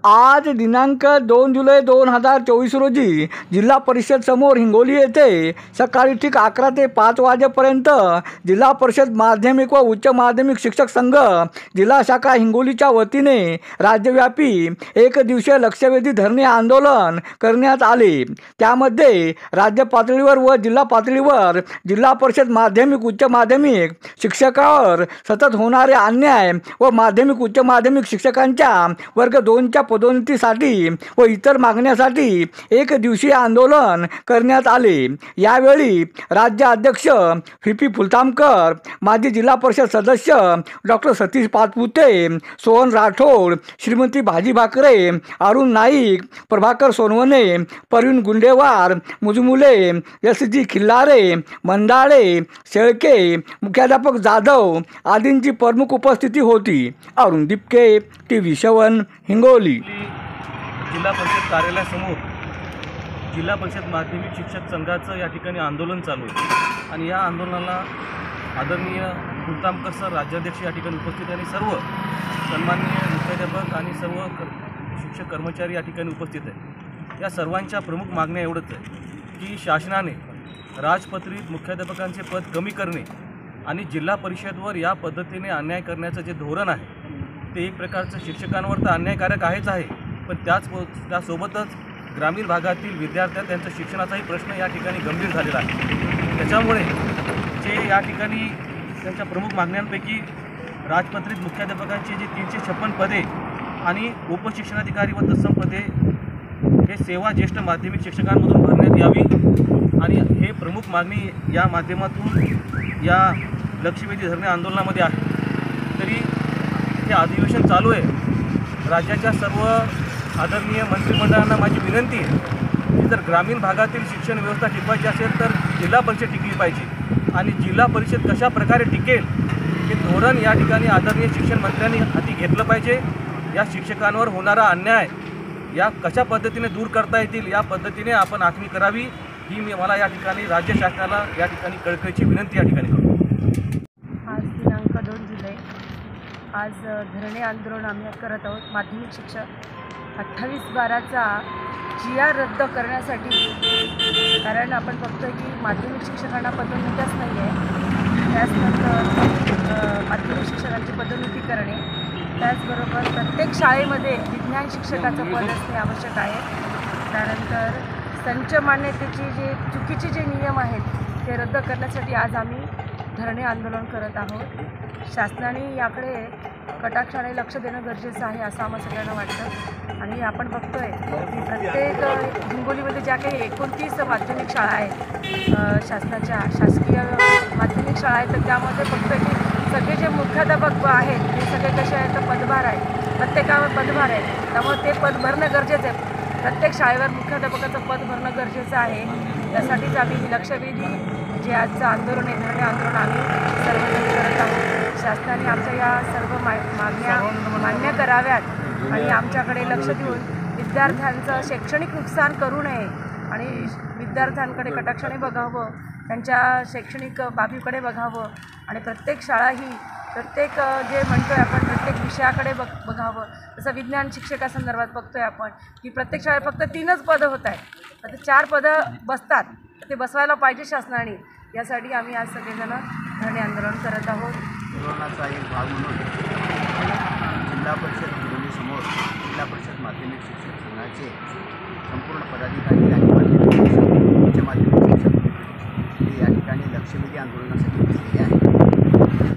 आज दिनांक 2 जुलै 2024 रोजी जिल्हा परिषद समोर हिंगोली येथे सकाळी ठीक 11 ते 5 वाजेपर्यंत जिल्हा परिषद माध्यमिक व उच्च माध्यमिक शिक्षक संघ जिल्हा शाखा हिंगोलीच्या वतीने राज्यव्यापी एक दिवसीय लक्षवेधी धरणे आंदोलन करण्यात आले। त्यामध्ये राज्य पातळीवर व जिल्हा पातळीवर जिल्हा परिषद माध्यमिक उच्च माध्यमिक शिक्षकांवर सतत होणारे अन्याय व माध्यमिक उच्च माध्यमिक शिक्षकांच्या वर्ग 2च्या पदोन्नतीसाठी व इतर मागण्यासाठी एक दिवसीय आंदोलन करण्यात आले। यावेळी राज्य अध्यक्ष व्ही.पी. फुलतामकर, माजी जिल्हा परिषद सदस्य डॉक्टर सतीश पाचपुते, सोहन राठोड, श्रीमती भाजी भाकरे, अरुण नाईक, प्रभाकर सोनवणे, परवीन गुंडेवार, मुजमुले, एस.जी. खिल्लारे, मंदाळे, शेळके, मुख्याध्यापक जाधव आदींची प्रमुख उपस्थिती होती। अरुण दिपके, TV7 हिंगोली। जिल्हा परिषद कार्यालयासमोर जिल्हा परिषद माध्यमिक शिक्षक संघाचं या ठिकाणी आंदोलन चालू आहे आणि या आंदोलनाला आदरणीय फुलतामकर सर राज्याध्यक्ष या ठिकाणी उपस्थित आणि सर्व सन्माननीय मुख्याध्यापक आणि सर्व शिक्षक कर्मचारी या ठिकाणी उपस्थित आहेत। या सर्वांच्या प्रमुख मागण्या एवढंच आहे की शासनाने राजपत्रित मुख्याध्यापकांचे पद कमी करणे आणि जिल्हा परिषदवर या पद्धतीने अन्याय करण्याचं जे धोरण आहे ते एक प्रकारचं शिक्षकांवर तर अन्यायकारक आहेच आहे, पण त्यासोबतच ग्रामीण भागातील विद्यार्थ्यांना त्यांच्या शिक्षणाचाही प्रश्न या ठिकाणी गंभीर झालेला आहे। त्याच्यामुळे जे या ठिकाणी त्यांच्या प्रमुख मागण्यांपैकी राजपत्रित मुख्याध्यापकांची जी 356 पदे आणि उपशिक्षणाधिकारी व तत्सम पदे हे सेवा ज्येष्ठ माध्यमिक शिक्षकांमधून भरण्यात यावी आणि हे प्रमुख मागणी या माध्यमातून या लक्षवेधी धरणे आंदोलनामध्ये आहे। तरी हे अधिवेशन चालू आहे। राज्याच्या सर्व आदरणीय मंत्रिमंडळांना माझी विनंती आहे की जर ग्रामीण भागातील शिक्षण व्यवस्था टिकवायची असेल तर जिल्हा परिषद टिकली पाहिजे आणि जिल्हा परिषद कशा प्रकारे टिकेल हे धोरण या ठिकाणी आदरणीय शिक्षण मंत्र्यांनी हाती घेतलं पाहिजे। या शिक्षकांवर होणारा अन्याय या कशा पद्धतीने दूर करता येतील या पद्धतीने आपण आखणी करावी ही मला या ठिकाणी राज्य शासनाला या ठिकाणी कळकळीची विनंती या ठिकाणी करतो। आज दिनांक 2 जुलै आज धरणे आंदोलन आम्ही करत आहोत। माध्यमिक शिक्षक 28/12चा GR रद्द करण्यासाठी, कारण आपण बघतो की माध्यमिक शिक्षकांना पदोन्नतीच नाही आहे। त्याचनंतर माध्यमिक शिक्षकांची पदोन्नती करणे, त्याचबरोबर प्रत्येक शाळेमध्ये विज्ञान शिक्षकाचं पद असणे आवश्यक आहे। त्यानंतर संच मान्यतेचे जे चुकीचे जे नियम आहेत ते रद्द करण्यासाठी आज आम्ही धरणे आंदोलन करत आहोत। शासनाने याकडे कटाक्षाने लक्ष देणं गरजेचं आहे असं आम्हाला सगळ्यांना वाटतं। आणि आपण बघतोय की प्रत्येक हिंगोलीमध्ये ज्या काही 29 माध्यमिक शाळा आहेत, शासकीय माध्यमिक शाळा आहेत, तर त्यामध्ये बघतोय की सगळे जे मुख्याध्यापक आहेत ते सगळे कसे आहेत तर पदभार आहेत, प्रत्येकावर पदभार आहे। त्यामुळे ते पद भरणं गरजेचं आहे। प्रत्येक शाळेवर मुख्याध्यापकाचं पद भरणं गरजेचं आहे। त्यासाठीच आम्ही लक्षवेधी जे आजचं आंदोलन आहे, धरणे आंदोलन आम्ही सर्वजण करत आहोत। शासनाने आमच्या या सर्व मागण्या मान्य कराव्यात आणि आमच्याकडे लक्ष देऊन विद्यार्थ्यांचं शैक्षणिक नुकसान करू नये आणि विद्यार्थ्यांकडे कटाक्षाने बघावं, त्यांच्या शैक्षणिक बाबीकडे बघावं आणि प्रत्येक शाळा ही प्रत्येक जे म्हणतोय आपण प्रत्येक विषयाकडे बघावं। जसं विज्ञान शिक्षकासंदर्भात बघतोय आपण की प्रत्येक शाळेत फक्त 3च पदं होत आहेत, आता 4 पदं बसतात, ते बसवायला पाहिजे शासनाने। यासाठी आम्ही आज सगळेजण धरणे आंदोलन करत आहोत। आंदोलनाचा एक भाग म्हणून जिल्हा परिषद हिंगोली समोर जिल्हा परिषद माध्यमिक शिक्षक संघाचे संपूर्ण पदाधिकारी आणि